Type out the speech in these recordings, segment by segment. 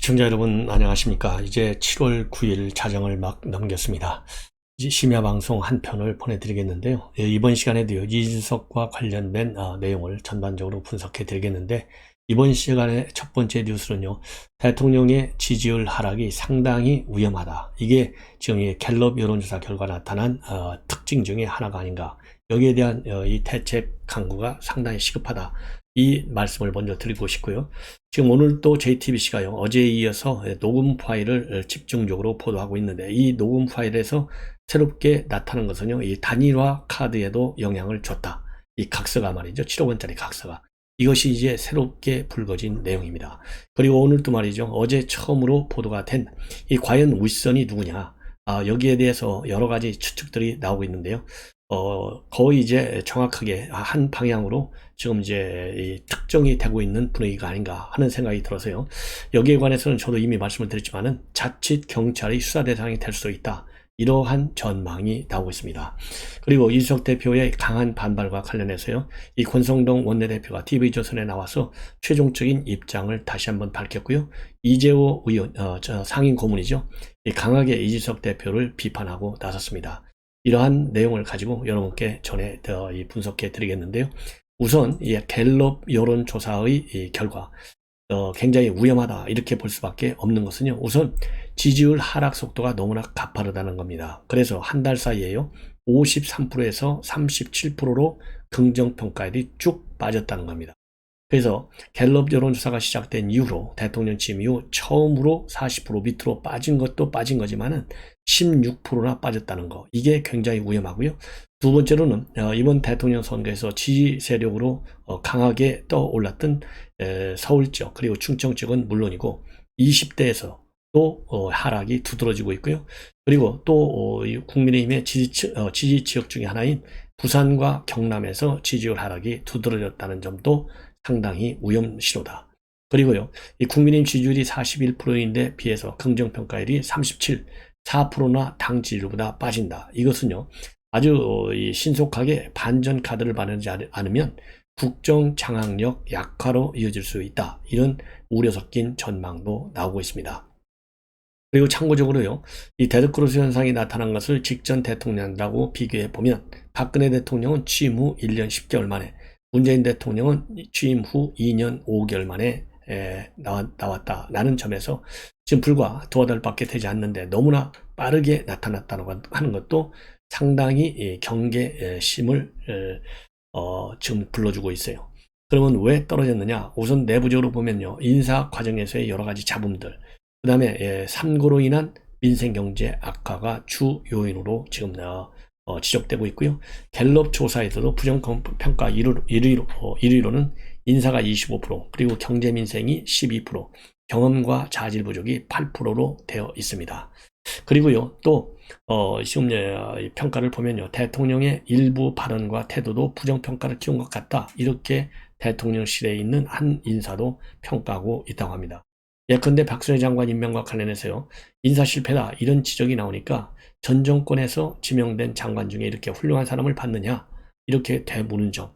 시청자 여러분 안녕하십니까. 이제 7월 9일 자정을 막 넘겼습니다. 이제 심야방송 한 편을 보내드리겠는데요. 이번 시간에도요, 이준석과 관련된 내용을 전반적으로 분석해 드리겠는데, 이번 시간의 첫 번째 뉴스는요, 대통령의 지지율 하락이 상당히 위험하다. 이게 지금 이 갤럽 여론조사 결과 나타난 특징 중에 하나가 아닌가. 여기에 대한 이 대책 강구가 상당히 시급하다. 이 말씀을 먼저 드리고 싶고요. 지금 오늘 또 JTBC가요, 어제에 이어서 녹음 파일을 집중적으로 보도하고 있는데, 이 녹음 파일에서 새롭게 나타난 것은요, 이 단일화 카드에도 영향을 줬다. 이 각서가 말이죠. 7억 원짜리 각서가. 이것이 이제 새롭게 불거진 내용입니다. 그리고 오늘 또 말이죠. 어제 처음으로 보도가 된 이 과연 윗선이 누구냐. 여기에 대해서 여러 가지 추측들이 나오고 있는데요. 거의 이제 정확하게 한 방향으로 지금 이제 이 특정이 되고 있는 분위기가 아닌가 하는 생각이 들어서요. 여기에 관해서는 저도 이미 말씀을 드렸지만은 자칫 경찰이 수사 대상이 될 수도 있다. 이러한 전망이 나오고 있습니다. 그리고 이준석 대표의 강한 반발과 관련해서요, 이 권성동 원내대표가 TV조선에 나와서 최종적인 입장을 다시 한번 밝혔고요. 이재호 의원, 상임 고문이죠. 강하게 이준석 대표를 비판하고 나섰습니다. 이러한 내용을 가지고 여러분께 분석해 드리겠는데요. 우선 이 갤럽 여론조사의 이 결과, 굉장히 위험하다 이렇게 볼 수밖에 없는 것은요, 우선 지지율 하락 속도가 너무나 가파르다는 겁니다. 그래서 한 달 사이에요, 53%에서 37%로 긍정평가율이 쭉 빠졌다는 겁니다. 그래서 갤럽 여론조사가 시작된 이후로, 대통령 취임 이후 처음으로 40% 밑으로 빠진 것도 빠진 거지만은 16%나 빠졌다는 거, 이게 굉장히 위험하고요. 두 번째로는 이번 대통령 선거에서 지지 세력으로 강하게 떠올랐던 서울 지역 그리고 충청 지역은 물론이고 20대에서 또 하락이 두드러지고 있고요. 그리고 또 국민의힘의 지지 지역 중에 하나인 부산과 경남에서 지지율 하락이 두드러졌다는 점도 상당히 위험신호다. 그리고요, 이 국민의힘 지지율이 41%인데 비해서 긍정평가율이 37, 4%나 당 지지율보다 빠진다. 이것은요, 아주 신속하게 반전 카드를 마련하지 않으면 국정 장악력 약화로 이어질 수 있다. 이런 우려 섞인 전망도 나오고 있습니다. 그리고 참고적으로요, 이 데드크로스 현상이 나타난 것을 직전 대통령이라고 비교해 보면, 박근혜 대통령은 취임 후 1년 10개월 만에, 문재인 대통령은 취임 후 2년 5개월 만에 나왔다라는 점에서 지금 불과 두어 달밖에 되지 않는데 너무나 빠르게 나타났다는 하는 것도 상당히 경계심을 지금 불러주고 있어요. 그러면 왜 떨어졌느냐? 우선 내부적으로 보면요, 인사 과정에서의 여러 가지 잡음들, 그 다음에 삼고로 인한 민생 경제 악화가 주 요인으로 지금 지적되고 있고요. 갤럽 조사에서도 부정평가 1위로는 인사가 25%, 그리고 경제 민생이 12%, 경험과 자질 부족이 8%로 되어 있습니다. 그리고요, 또 지금 평가를 보면요, 대통령의 일부 발언과 태도도 부정평가를 키운 것 같다. 이렇게 대통령실에 있는 한 인사도 평가하고 있다고 합니다. 예컨대 박순애 장관 임명과 관련해서요, 인사 실패다 이런 지적이 나오니까 전 정권에서 지명된 장관 중에 이렇게 훌륭한 사람을 받느냐 이렇게 되물은 점,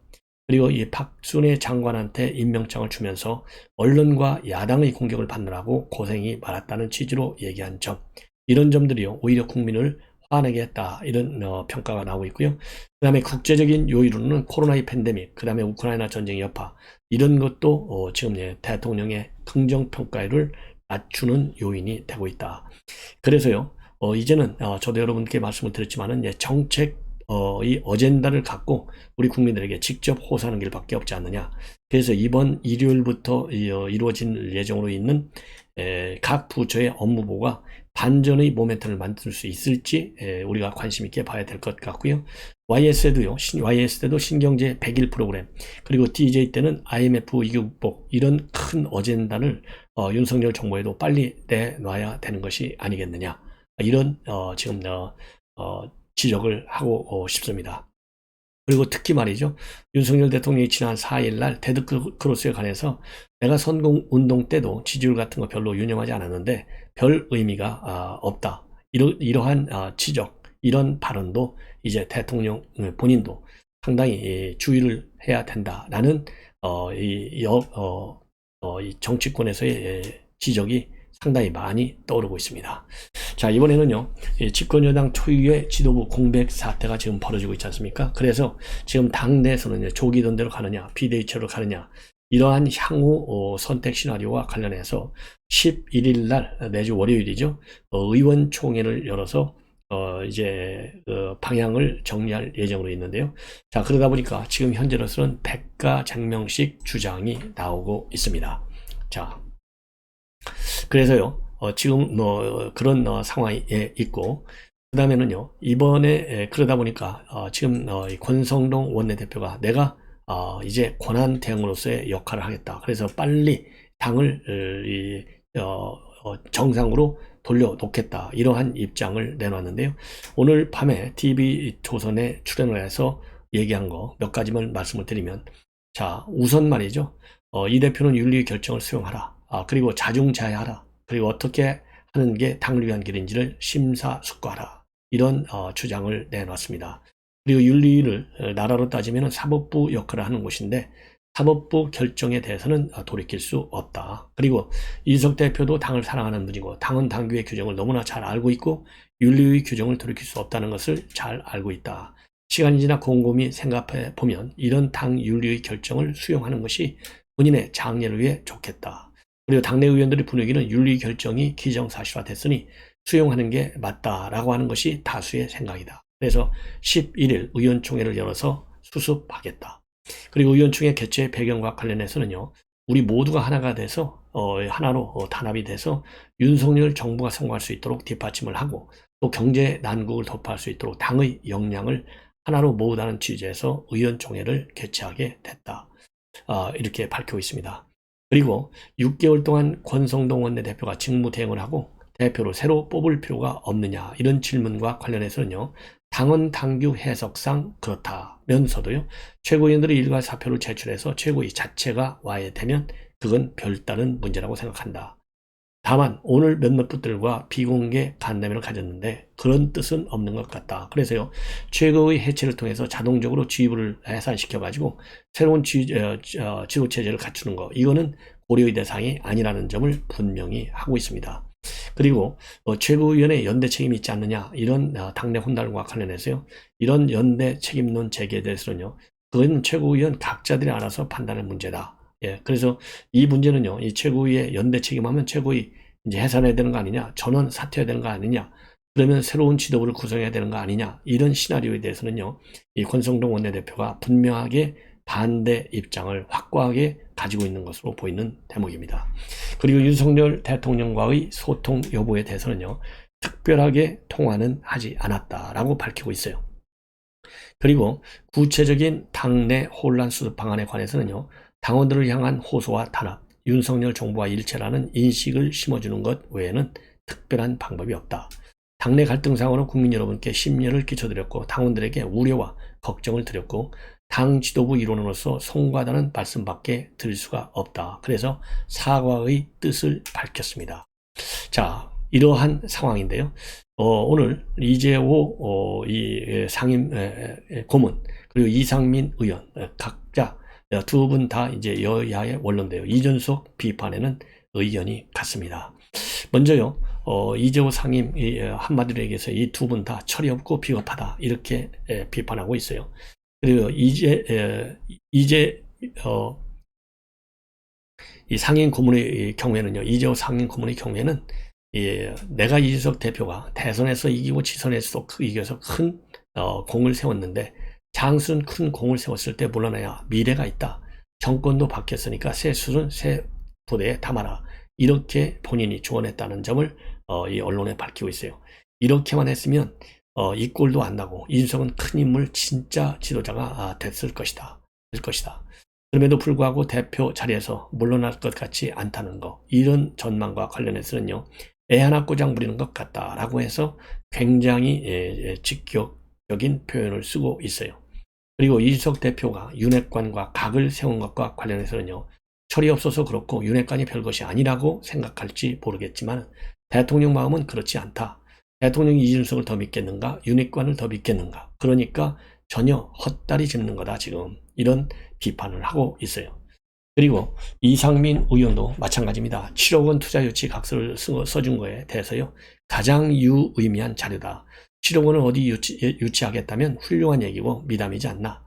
그리고 이 박순애 장관한테 임명장을 주면서 언론과 야당의 공격을 받느라고 고생이 많았다는 취지로 얘기한 점, 이런 점들이요, 오히려 국민을 화내게 했다 이런 평가가 나오고 있고요. 그 다음에 국제적인 요인으로는 코로나 팬데믹, 그 다음에 우크라이나 전쟁 여파, 이런 것도 지금 대통령의 긍정평가율을 낮추는 요인이 되고 있다. 그래서요, 이제는 저도 여러분께 말씀을 드렸지만은 정책 이 어젠다를 갖고 우리 국민들에게 직접 호소하는 길밖에 없지 않느냐. 그래서 이번 일요일부터 이루어질 예정으로 있는 각 부처의 업무보고가 반전의 모멘텀을 만들 수 있을지 우리가 관심 있게 봐야 될 것 같고요. YS 때도 신경제 100일 프로그램, 그리고 DJ 때는 IMF 위기 극복, 이런 큰 어젠다를 윤석열 정부에도 빨리 내놔야 되는 것이 아니겠느냐. 이런 지금 지적을 하고 싶습니다. 그리고 특히 말이죠, 윤석열 대통령이 지난 4일날 데드크로스에 관해서 내가 선거운동 때도 지지율 같은 거 별로 유념하지 않았는데 별 의미가 없다, 이러한 지적, 이런 발언도 이제 대통령 본인도 상당히 주의를 해야 된다라는 이 정치권에서의 지적이 상당히 많이 떠오르고 있습니다. 자, 이번에는요, 집권여당 초유의 지도부 공백 사태가 지금 벌어지고 있지 않습니까? 그래서 지금 당내에서는 조기 don대로 가느냐, 비대위체로 가느냐, 이러한 향후 선택 시나리오와 관련해서 11일 날, 매주 월요일이죠, 의원총회를 열어서 이제 방향을 정리할 예정으로 있는데요. 자, 그러다 보니까 지금 현재로서는 백가쟁명식 주장이 나오고 있습니다. 자, 그래서요, 지금 그런 상황에 있고, 그 다음에는요, 이번에 그러다 보니까 지금 이 권성동 원내대표가 내가 이제 권한 대응으로서의 역할을 하겠다. 그래서 빨리 당을 정상으로 돌려놓겠다. 이러한 입장을 내놨는데요. 오늘 밤에 TV조선에 출연을 해서 얘기한 거 몇 가지만 말씀을 드리면, 자, 우선 말이죠. 이 대표는 윤리 결정을 수용하라. 그리고 자중자애하라. 그리고 어떻게 하는 게 당을 위한 길인지를 심사숙고하라. 이런 주장을 내놨습니다. 그리고 윤리를 나라로 따지면 사법부 역할을 하는 곳인데 사법부 결정에 대해서는 돌이킬 수 없다. 그리고 이준석 대표도 당을 사랑하는 분이고 당은 당규의 규정을 너무나 잘 알고 있고 윤리의 규정을 돌이킬 수 없다는 것을 잘 알고 있다. 시간이 지나 곰곰이 생각해 보면 이런 당 윤리의 결정을 수용하는 것이 본인의 장래를 위해 좋겠다. 그리고 당내 의원들의 분위기는 윤리 결정이 기정사실화됐으니 수용하는 게 맞다라고 하는 것이 다수의 생각이다. 그래서 11일 의원총회를 열어서 수습하겠다. 그리고 의원총회 개최 배경과 관련해서는요, 우리 모두가 하나가 돼서 하나로 단합이 돼서 윤석열 정부가 성공할 수 있도록 뒷받침을 하고 또 경제 난국을 돌파할 수 있도록 당의 역량을 하나로 모으다는 취지에서 의원총회를 개최하게 됐다. 이렇게 밝히고 있습니다. 그리고 6개월 동안 권성동 원내대표가 직무대행을 하고 대표로 새로 뽑을 필요가 없느냐 이런 질문과 관련해서는요. 당헌 당규 해석상 그렇다면서도요. 최고위원들이 일괄 사표를 제출해서 최고위 자체가 와야 되면 그건 별다른 문제라고 생각한다. 다만 오늘 몇몇 분들과 비공개 간담회를 가졌는데 그런 뜻은 없는 것 같다. 그래서요. 최고의 해체를 통해서 자동적으로 지휘부를 해산시켜가지고 새로운 지도체제를 갖추는 거 이거는 고려의 대상이 아니라는 점을 분명히 하고 있습니다. 그리고 최고위원회 연대 책임이 있지 않느냐 이런 당내 혼란과 관련해서요. 이런 연대 책임론 제기에 대해서는요. 그건 최고위원 각자들이 알아서 판단할 문제다. 예, 그래서 이 문제는요, 이 최고위의 연대 책임하면 최고위 이제 해산해야 되는 거 아니냐, 전원 사퇴해야 되는 거 아니냐, 그러면 새로운 지도부를 구성해야 되는 거 아니냐, 이런 시나리오에 대해서는요, 이 권성동 원내대표가 분명하게 반대 입장을 확고하게 가지고 있는 것으로 보이는 대목입니다. 그리고 윤석열 대통령과의 소통 여부에 대해서는요, 특별하게 통화는 하지 않았다라고 밝히고 있어요. 그리고 구체적인 당내 혼란 수습 방안에 관해서는요, 당원들을 향한 호소와 탄압, 윤석열 정부와 일체라는 인식을 심어주는 것 외에는 특별한 방법이 없다. 당내 갈등 상황으로 국민 여러분께 심려를 끼쳐드렸고 당원들에게 우려와 걱정을 드렸고 당 지도부 일원으로서 송구하다는 말씀밖에 드릴 수가 없다. 그래서 사과의 뜻을 밝혔습니다. 자, 이러한 상황인데요. 오늘 이재호 상임 고문 그리고 이상민 의원 각자 두 분 다 이제 여야의 원론인데요. 이준석 비판에는 의견이 같습니다. 먼저요, 이재호 상임 한마디로 얘기해서 이 두 분 다 철이 없고 비겁하다 이렇게 비판하고 있어요. 그리고 이 상임 고문의 경우에는요, 이재호 상임 고문의 경우에는 내가 이준석 대표가 대선에서 이기고 지선에서 이겨서 큰 공을 세웠는데 장수는 큰 공을 세웠을 때 물러나야 미래가 있다. 정권도 바뀌었으니까 새 술은 새 부대에 담아라. 이렇게 본인이 조언했다는 점을 이 언론에 밝히고 있어요. 이렇게만 했으면 이 꼴도 안 나고 이준석은 큰 인물 진짜 지도자가 됐을 것이다. 그럼에도 불구하고 대표 자리에서 물러날 것 같지 않다는 거 이런 전망과 관련해서는요. 애 하나 꼬장 부리는 것 같다라고 해서 굉장히 직격적인 표현을 쓰고 있어요. 그리고 이준석 대표가 윤핵관과 각을 세운 것과 관련해서는요. 철이 없어서 그렇고 윤핵관이 별것이 아니라고 생각할지 모르겠지만 대통령 마음은 그렇지 않다. 대통령이 이준석을 더 믿겠는가? 윤핵관을 더 믿겠는가? 그러니까 전혀 헛다리 짚는 거다 지금 이런 비판을 하고 있어요. 그리고 이상민 의원도 마찬가지입니다. 7억 원 투자 유치 각서를 써준 거에 대해서요. 가장 유의미한 자료다. 7억 원을 어디 유치하겠다면 훌륭한 얘기고 미담이지 않나.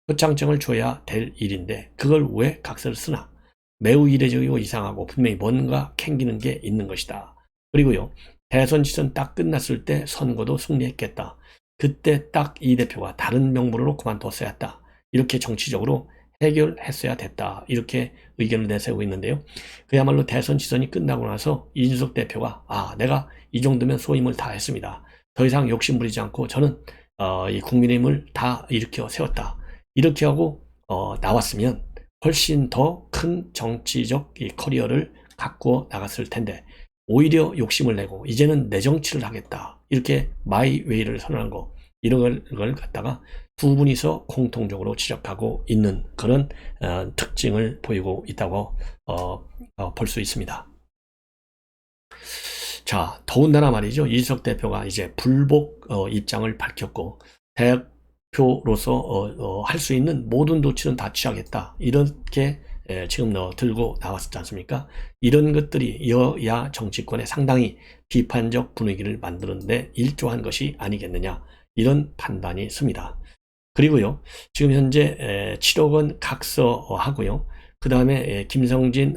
표창장을 줘야 될 일인데 그걸 왜 각서를 쓰나. 매우 이례적이고 이상하고 분명히 뭔가 캥기는 게 있는 것이다. 그리고요. 대선 지선 딱 끝났을 때 선거도 승리했겠다. 그때 딱 이 대표가 다른 명분으로 그만뒀어야 했다. 이렇게 정치적으로 해결했어야 됐다. 이렇게 의견을 내세우고 있는데요. 그야말로 대선 지선이 끝나고 나서 이준석 대표가 내가 이 정도면 소임을 다 했습니다. 더 이상 욕심 부리지 않고 저는 이 국민의힘을 다 일으켜 세웠다. 이렇게 하고 나왔으면 훨씬 더 큰 정치적 이 커리어를 갖고 나갔을 텐데 오히려 욕심을 내고 이제는 내 정치를 하겠다. 이렇게 마이웨이를 선언한 거 이런 걸 갖다가 두 분이서 공통적으로 지적하고 있는 그런 특징을 보이고 있다고 볼 수 있습니다. 자, 더군다나 말이죠. 이준석 대표가 이제 불복 입장을 밝혔고 대표로서 할 수 있는 모든 조치는 다 취하겠다. 이렇게 지금 들고 나왔지 않습니까? 이런 것들이 여야 정치권에 상당히 비판적 분위기를 만드는데 일조한 것이 아니겠느냐. 이런 판단이 씁니다. 그리고요, 지금 현재 7억 원 각서하고요, 그 다음에 김성진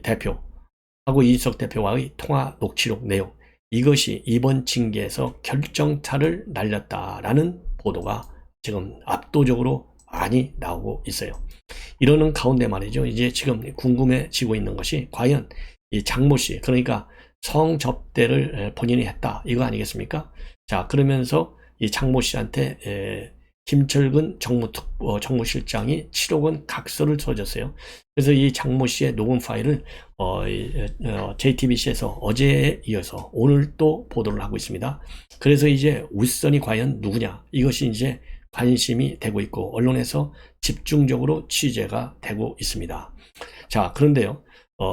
대표하고 이준석 대표와의 통화 녹취록 내용, 이것이 이번 징계에서 결정타를 날렸다라는 보도가 지금 압도적으로 많이 나오고 있어요. 이러는 가운데 말이죠, 이제 지금 궁금해지고 있는 것이 과연 이 장모 씨, 그러니까 성접대를 본인이 했다, 이거 아니겠습니까? 자, 그러면서 이 장모 씨한테 김철근 정무실장이 7억 원 각서를 써줬어요. 그래서 이 장모 씨의 녹음 파일을 JTBC에서 어제에 이어서 오늘 또 보도를 하고 있습니다. 그래서 이제 윗선이 과연 누구냐, 이것이 이제 관심이 되고 있고 언론에서 집중적으로 취재가 되고 있습니다. 자, 그런데요,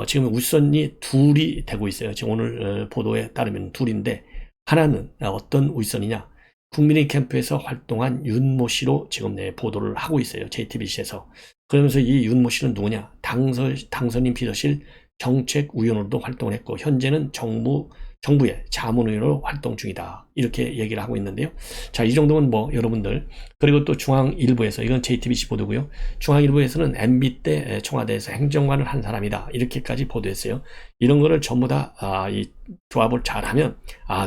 지금 윗선이 둘이 되고 있어요. 지금 오늘 보도에 따르면 둘인데, 하나는 어떤 윗선이냐, 국민의 캠프에서 활동한 윤모 씨로 지금 보도를 하고 있어요. JTBC에서. 그러면서 이 윤모 씨는 누구냐, 당선인 비서실 정책위원으로도 활동을 했고 현재는 정부의 자문위원으로 활동 중이다. 이렇게 얘기를 하고 있는데요. 자, 이 정도면 뭐 여러분들, 그리고 또 중앙일보에서, 이건 JTBC 보도고요. 중앙일보에서는 MB 때 청와대에서 행정관을 한 사람이다. 이렇게까지 보도했어요. 이런 거를 전부 다 이 조합을 잘하면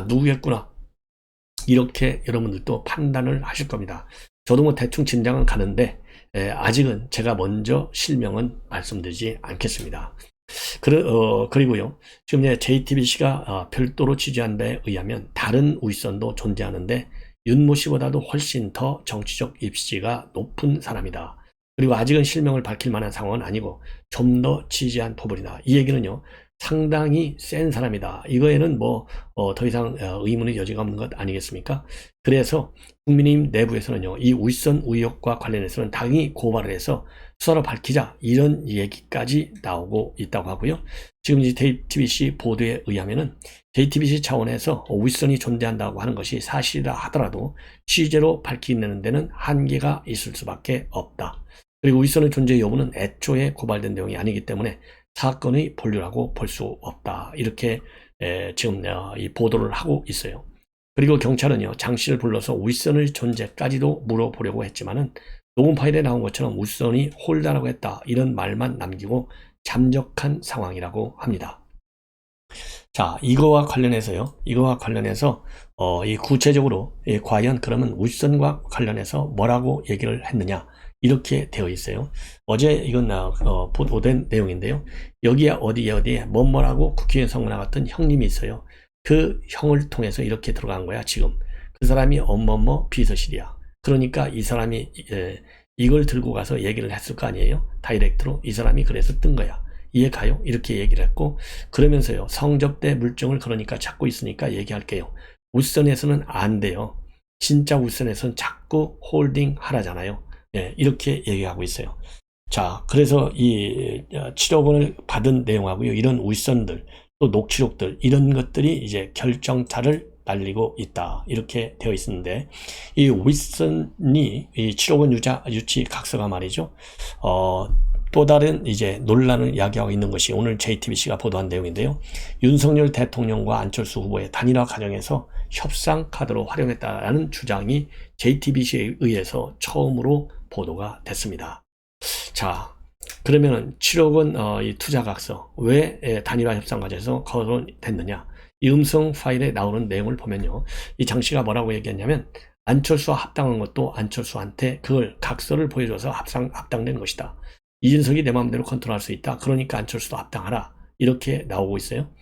누구겠구나, 이렇게 여러분들도 판단을 하실 겁니다. 저도 뭐 대충 진장은 가는데 아직은 제가 먼저 실명은 말씀드리지 않겠습니다. 그리고요, 지금 JTBC가 별도로 취재한 바에 의하면 다른 윗선도 존재하는데 윤모 씨보다도 훨씬 더 정치적 입지가 높은 사람이다. 그리고 아직은 실명을 밝힐 만한 상황은 아니고 좀 더 지지한 토벌이다. 이 얘기는요, 상당히 센 사람이다. 이거에는 뭐 더 이상 의문의 여지가 없는 것 아니겠습니까? 그래서 국민의힘 내부에서는요, 이 윗선 의혹과 관련해서는 당연히 고발을 해서 수사로 밝히자, 이런 얘기까지 나오고 있다고 하고요. 지금 이제 JTBC 보도에 의하면은 JTBC 차원에서 윗선이 존재한다고 하는 것이 사실이라 하더라도 취재로 밝히는 데는 한계가 있을 수밖에 없다. 그리고 윗선의 존재 여부는 애초에 고발된 내용이 아니기 때문에 사건의 본류라고 볼 수 없다. 이렇게 지금 이 보도를 하고 있어요. 그리고 경찰은요, 장 씨를 불러서 윗선의 존재까지도 물어보려고 했지만은 녹음 파일에 나온 것처럼 윗선이 홀다라고 했다, 이런 말만 남기고 잠적한 상황이라고 합니다. 자, 이거와 관련해서 이 구체적으로 과연 그러면 윗선과 관련해서 뭐라고 얘기를 했느냐, 이렇게 되어 있어요. 어제 이건 보도된 내용인데요. 여기에 어디에 뭐라고 국회의원 선거 나갔던 형님이 있어요. 그 형을 통해서 이렇게 들어간 거야. 지금 그 사람이 어머머 비서실이야. 그러니까 이 사람이 이걸 들고 가서 얘기를 했을 거 아니에요. 다이렉트로 이 사람이 그래서 뜬 거야. 이해 가요? 이렇게 얘기를 했고, 그러면서요, 성접대 물증을 그러니까 찾고 있으니까 얘기할게요. 윗선에서는 안 돼요. 진짜 윗선에서는 자꾸 홀딩 하라잖아요. 이렇게 얘기하고 있어요. 자, 그래서 이 7억 원을 받은 내용하고요, 이런 윗선들, 또 녹취록들, 이런 것들이 이제 결정타를 날리고 있다. 이렇게 되어 있었는데, 이 윗선이 이 7억 원 유치 각서가 말이죠, 또 다른 이제 논란을 야기하고 있는 것이 오늘 JTBC가 보도한 내용인데요. 윤석열 대통령과 안철수 후보의 단일화 과정에서 협상 카드로 활용했다라는 주장이 JTBC에 의해서 처음으로 보도가 됐습니다. 자, 그러면은 7억 원 이 투자 각서 왜 단일화 협상 과정에서 거론됐느냐? 이 음성 파일에 나오는 내용을 보면요, 이 장 씨가 뭐라고 얘기했냐면, 안철수와 합당한 것도 안철수한테 그걸 각서를 보여줘서 합당된 것이다. 이준석이 내 마음대로 컨트롤할 수 있다. 그러니까 안철수도 합당하라. 이렇게 나오고 있어요.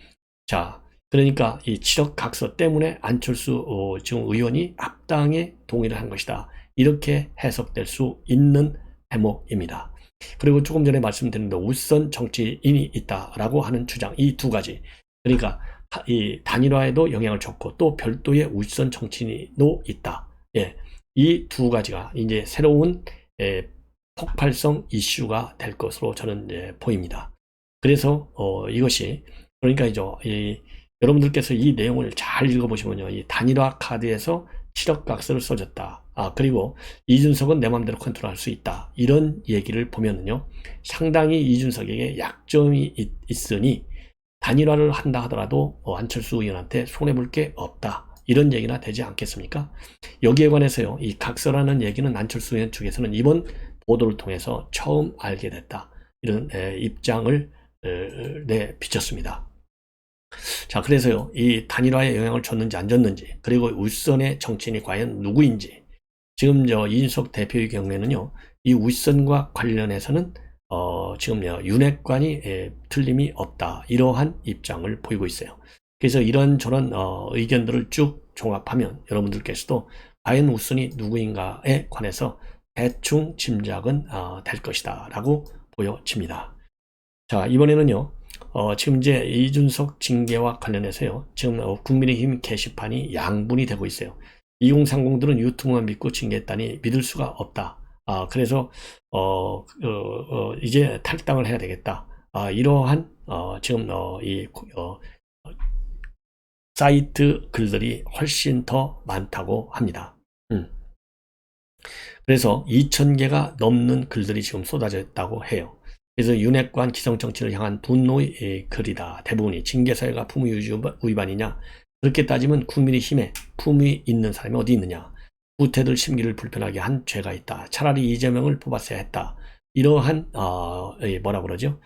자, 그러니까 이 7억 각서 때문에 안철수 지금 의원이 합당에 동의를 한 것이다. 이렇게 해석될 수 있는 해목입니다. 그리고 조금 전에 말씀드린 대로 윗선 정치인이 있다라고 하는 주장, 이 두 가지. 그러니까 이 단일화에도 영향을 줬고 또 별도의 윗선 정치인도 있다. 예, 이 두 가지가 이제 새로운 폭발성 이슈가 될 것으로 저는 보입니다. 그래서 이것이 그러니까 여러분들께서 이 내용을 잘 읽어보시면요, 이 단일화 카드에서 7억 각서를 써줬다. 그리고 이준석은 내 마음대로 컨트롤할 수 있다. 이런 얘기를 보면은요, 상당히 이준석에게 약점이 있으니 단일화를 한다 하더라도 안철수 의원한테 손해볼 게 없다. 이런 얘기나 되지 않겠습니까? 여기에 관해서요, 이 각서라는 얘기는 안철수 의원 측에서는 이번 보도를 통해서 처음 알게 됐다. 이런 입장을 비쳤습니다. 자, 그래서요, 이 단일화에 영향을 줬는지 안 줬는지, 그리고 윗선의 정치인이 과연 누구인지, 지금 이준석 대표의 경우에는요, 이 윗선과 관련해서는 지금 윤핵관이 틀림이 없다. 이러한 입장을 보이고 있어요. 그래서 이런저런 의견들을 쭉 종합하면 여러분들께서도 과연 윗선이 누구인가에 관해서 대충 짐작은 될 것이다 라고 보여집니다. 자, 이번에는요, 지금 이제 이준석 징계와 관련해서요, 지금 국민의힘 게시판이 양분이 되고 있어요. 2030들은 유튜브만 믿고 징계했다니 믿을 수가 없다. 그래서 이제 탈당을 해야 되겠다. 이러한 지금 사이트 글들이 훨씬 더 많다고 합니다. 그래서 2000개가 넘는 글들이 지금 쏟아져 있다고 해요. 그래서 윤핵관 기성정치를 향한 분노의 글이다. 대부분이 징계사유가 품위유지 위반이냐? 그렇게 따지면 국민의힘에 품위 있는 사람이 어디 있느냐? 구태들 심기를 불편하게 한 죄가 있다. 차라리 이재명을 뽑았어야 했다. 이러한 뭐라 그러죠?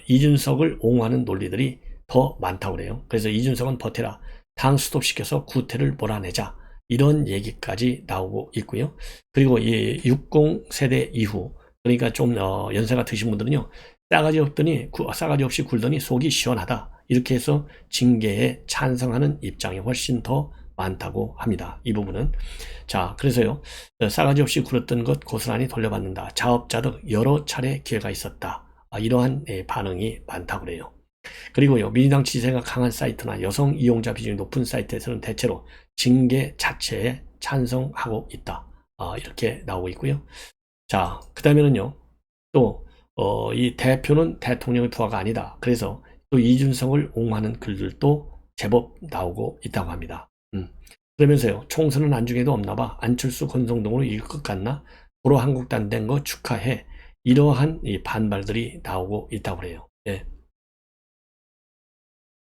이준석을 옹호하는 논리들이 더 많다고 그래요. 그래서 이준석은 버텨라. 당 스톱시켜서 구태를 몰아내자. 이런 얘기까지 나오고 있고요. 그리고 이 60세대 이후, 그러니까 좀 연세가 드신 분들은요, 싸가지 없이 굴더니 속이 시원하다. 이렇게 해서 징계에 찬성하는 입장이 훨씬 더 많다고 합니다. 이 부분은. 자, 그래서요, 싸가지 없이 굴었던 것 고스란히 돌려받는다. 자업자득 여러 차례 기회가 있었다. 이러한 반응이 많다고 그래요. 그리고요, 민주당 지지세가 강한 사이트나 여성 이용자 비중이 높은 사이트에서는 대체로 징계 자체에 찬성하고 있다. 이렇게 나오고 있고요. 자, 그 다음에는요, 또 이 대표는 대통령의 부하가 아니다. 그래서 또 이준석을 옹호하는 글들도 제법 나오고 있다고 합니다. 그러면서요, 총선은 안중에도 없나봐. 안철수 권성동으로 이길 것 같나? 도로 한국당 된 거 축하해. 이러한 이 반발들이 나오고 있다고 그래요. 예.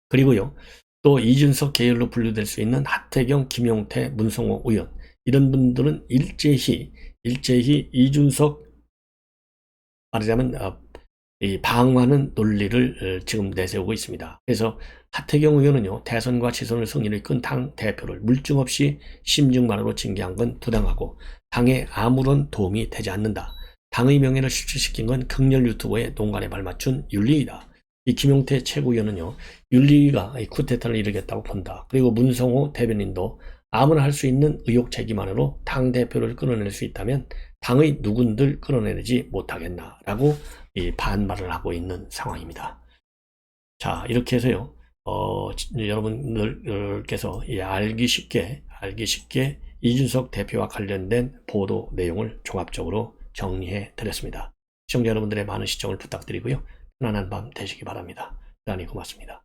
그리고요, 또 이준석 계열로 분류될 수 있는 하태경, 김용태, 문성호 의원, 이런 분들은 일제히 이준석, 말하자면 방어하는 논리를 지금 내세우고 있습니다. 그래서 하태경 의원은요, 대선과 지선을 승리를 이끈 당 대표를 물증 없이 심증만으로 징계한 건 부당하고 당에 아무런 도움이 되지 않는다. 당의 명예를 실추시킨 건 극렬 유튜버의 농간에 발맞춘 윤리위다. 이 김용태 최고위원은요, 윤리위가 쿠데타를 이루겠다고 본다. 그리고 문성호 대변인도 아무나 할 수 있는 의혹 제기만으로 당대표를 끌어낼 수 있다면 당의 누군들 끌어내지 못하겠나 라고 반발을 하고 있는 상황입니다. 자, 이렇게 해서요, 여러분들께서 알기 쉽게 이준석 대표와 관련된 보도 내용을 종합적으로 정리해 드렸습니다. 시청자 여러분들의 많은 시청을 부탁드리고요. 편안한 밤 되시기 바랍니다. 대단히 고맙습니다.